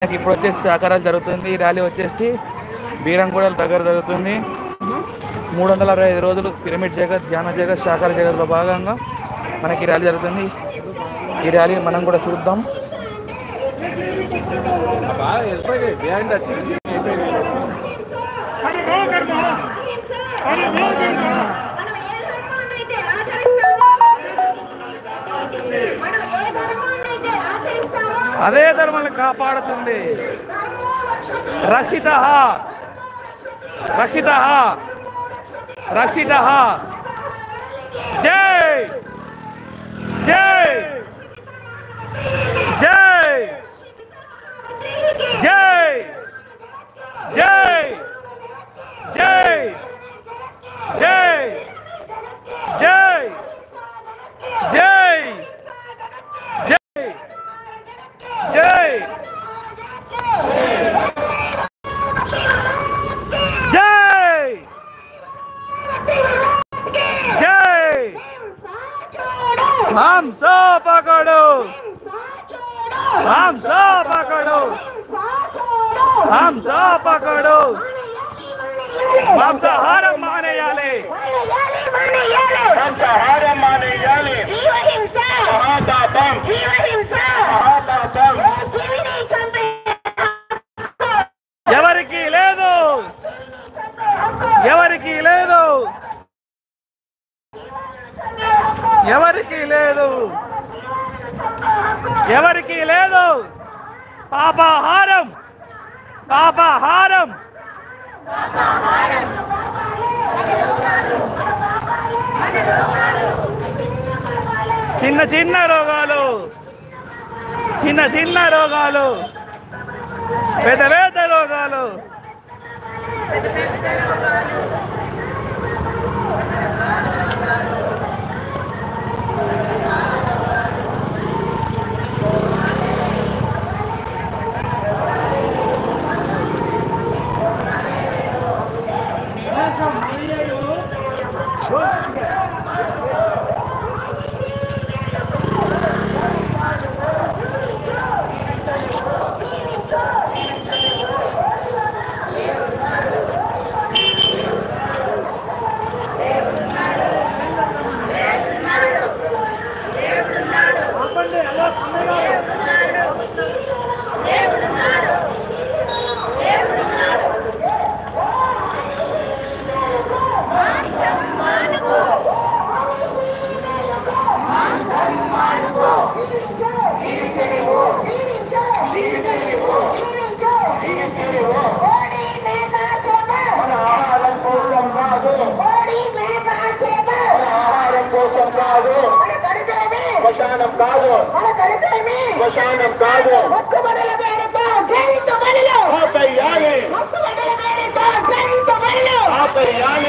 ఇప్పుడు వచ్చేసి సహకారాలు జరుగుతుంది. ఈ ర్యాలీ వచ్చేసి బీరంగూడల దగ్గర జరుగుతుంది. 365 రోజులు పిరమిడ్ జగత్, ధ్యాన జగత్, సహకార జగత్లో భాగంగా మనకి ర్యాలీ జరుగుతుంది. ఈ ర్యాలీ మనం కూడా చూద్దాం. అదే ధర్మాన్ని కాపాడుతుంది. రక్షిత రక్షిత రక్షిత. జై జై జై జై జై జై జై జై జై జై జై జై. हमसे पकड़ो, हमसे पकड़ो, हमसे पकड़ो. मांसाहाరం మానేయాలి, మాంసాహారం మానేయాలి. మహాపాపం, మహాపాపం. ఎవరికి లేదు, ఎవరికి లేదు, ఎవరికి లేదు, ఎవరికి లేదు. పాపాహారం, పాపాహారం. చిన్న చిన్న రోగాలు, చిన్న చిన్న రోగాలు, పెద్ద పెద్ద రోగాలు. శ్మశానం కాదు, శ్మశానం కాదు. ఆపేయాలి, ఆపేయాలి.